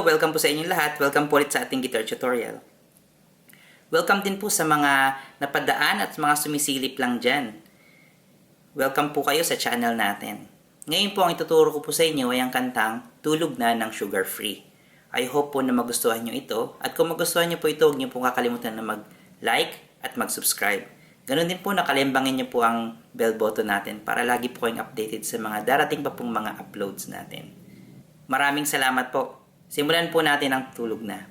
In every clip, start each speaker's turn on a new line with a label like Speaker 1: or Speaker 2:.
Speaker 1: welcome po sa inyong lahat. Welcome po ulit sa ating guitar tutorial. Welcome din po sa mga napadaan at mga sumisilip lang dyan. Welcome po kayo sa channel natin. Ngayon po ang ituturo ko po sa inyo ay ang kantang Tulog Na ng Sugar Free. I hope po na magustuhan nyo ito. At kung magustuhan nyo po ito, huwag nyo po kakalimutan na mag-like at mag-subscribe. Ganon din po nakalimbangin nyo po ang bell button natin para lagi po kayong updated sa mga darating pa pong mga uploads natin. Maraming salamat po. Simulan po natin ang Tulog Na.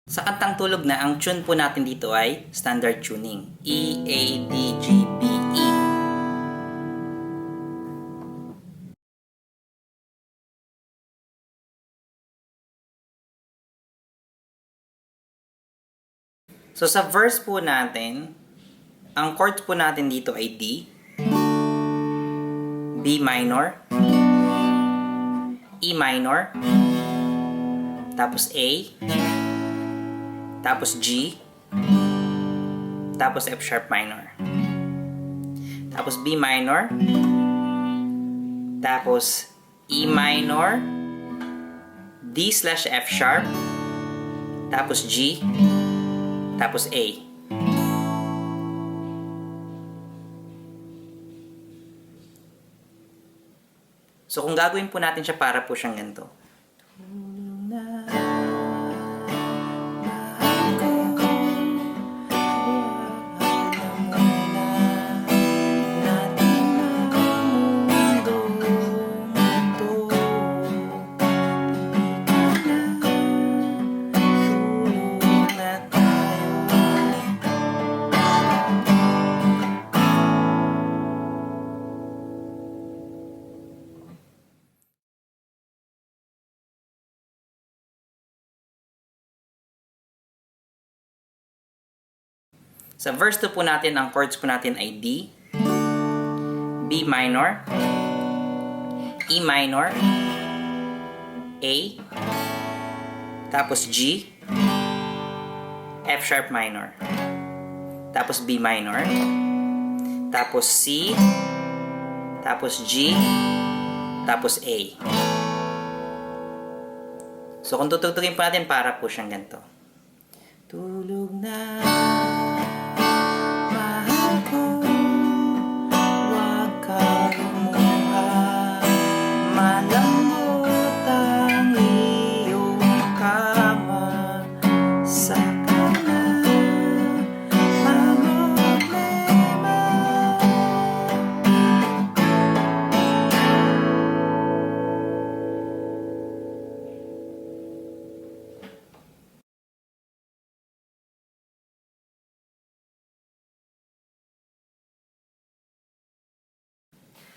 Speaker 1: Sa kantang Tulog Na, ang tune po natin dito ay standard tuning. E, A, D, G, B, E. So sa verse po natin, ang chords po natin dito ay D, B minor, E minor, tapos A, tapos G, tapos F sharp minor, tapos B minor, tapos E minor, D slash F sharp, tapos G, tapos A. So kung gagawin po natin siya, para po siyang ganito. Sa verse 2 po natin, ang chords po natin ay D, B minor, E minor, A, tapos G, F sharp minor, tapos B minor, tapos C, tapos G, tapos A. So kung tutugtugin po natin, para po siyang ganito. Tulog na,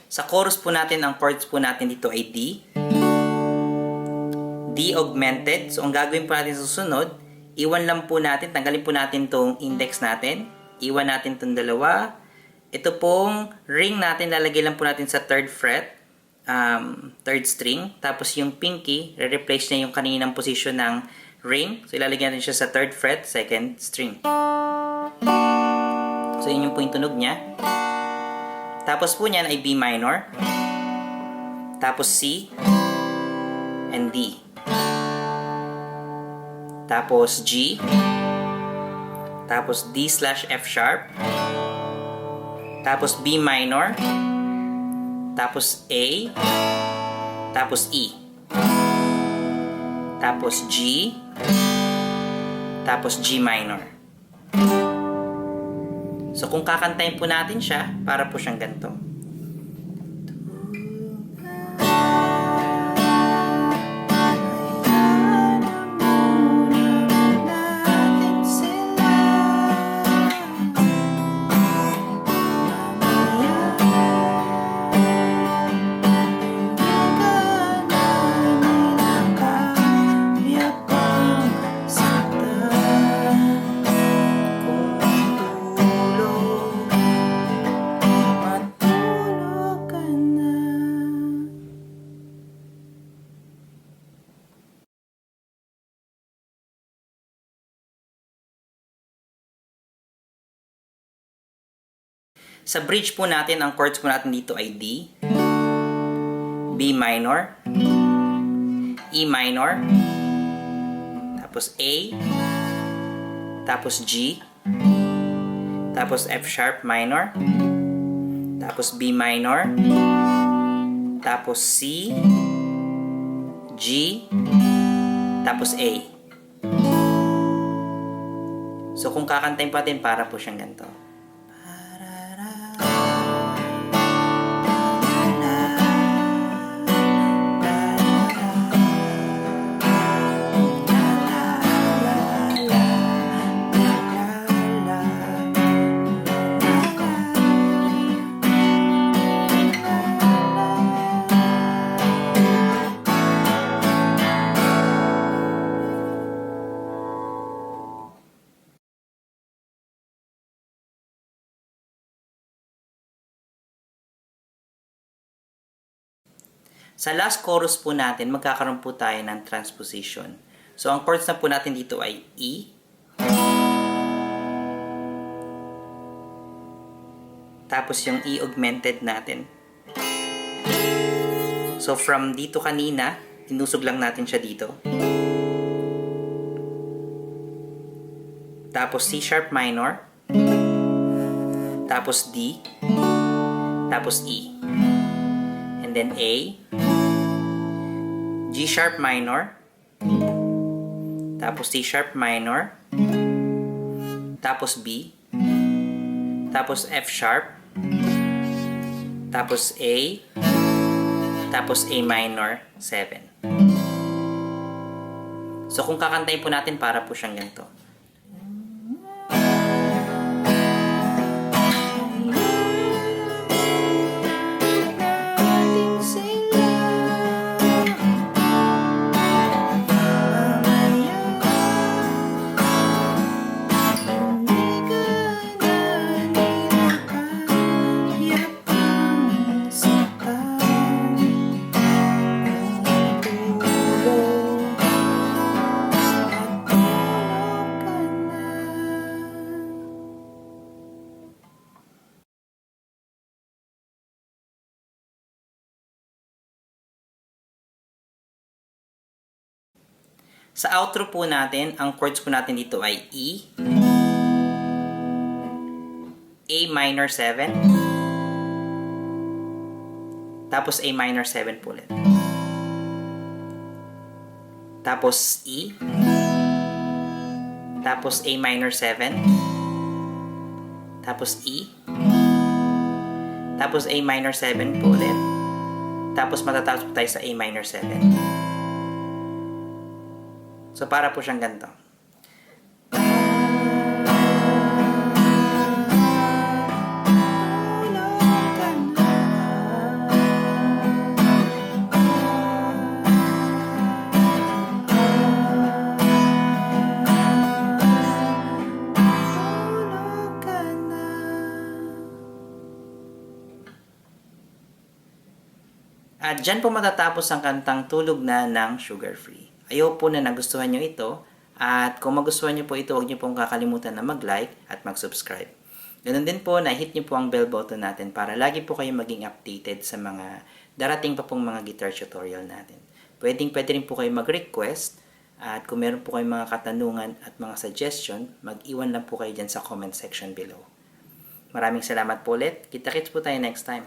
Speaker 1: sa chorus po natin, ang chords po natin dito ay D, D augmented. So ang gagawin po natin sa susunod, iwan lang po natin, tanggalin po natin tong index natin, iwan natin tong dalawa. Ito pong ring natin, lalagay lang po natin sa 3rd fret, 3rd string. Tapos yung pinky, re-replace niya yung kaninang position ng ring. So ilalagay natin siya sa 3rd fret, 2nd string. So yun yung po yung tunog niya. Tapos po niyan ay B minor, tapos C, and D. Tapos G, tapos D slash F sharp, tapos B minor, tapos A, tapos E, tapos G, tapos G minor. So kung kakantayin po natin siya, para po siyang ganito. Sa bridge po natin, ang chords po natin dito ay D, B minor, E minor, tapos A, tapos G, tapos F sharp minor, tapos B minor, tapos C, G, tapos A. So kung kakantayin pa natin, para po siyang ganito. Sa last chorus po natin, magkakaroon po tayo ng transposition. So, ang chords na po natin dito ay E, tapos yung E augmented natin. So, from dito kanina, tinusog lang natin siya dito. Tapos C sharp minor, tapos D, tapos E. And then A, G sharp minor, tapos C sharp minor, tapos B, tapos F sharp, tapos A, tapos A minor 7. So kung kakantayin po natin, para po siyang ganito. Sa outro po natin, ang chords po natin dito ay E, A minor 7, tapos A minor 7 po ulit. Tapos E, tapos A minor 7, tapos E, tapos A minor 7 po ulit. Tapos matatapos po tayo sa A minor 7. So, para po siyang ganito. At dyan po matatapos ang kantang Tulog Na ng Sugar Free. Ayaw po na nagustuhan nyo ito. At kung magustuhan nyo po ito, huwag nyo pong kakalimutan na mag-like at mag-subscribe. Ganun din po, na-hit nyo po ang bell button natin para lagi po kayo maging updated sa mga darating pa pong mga guitar tutorial natin. Pwede rin po kayo mag-request. At kung meron po kayong mga katanungan at mga suggestion, mag-iwan lang po kayo dyan sa comment section below. Maraming salamat po ulit. Kita-kits po tayo next time.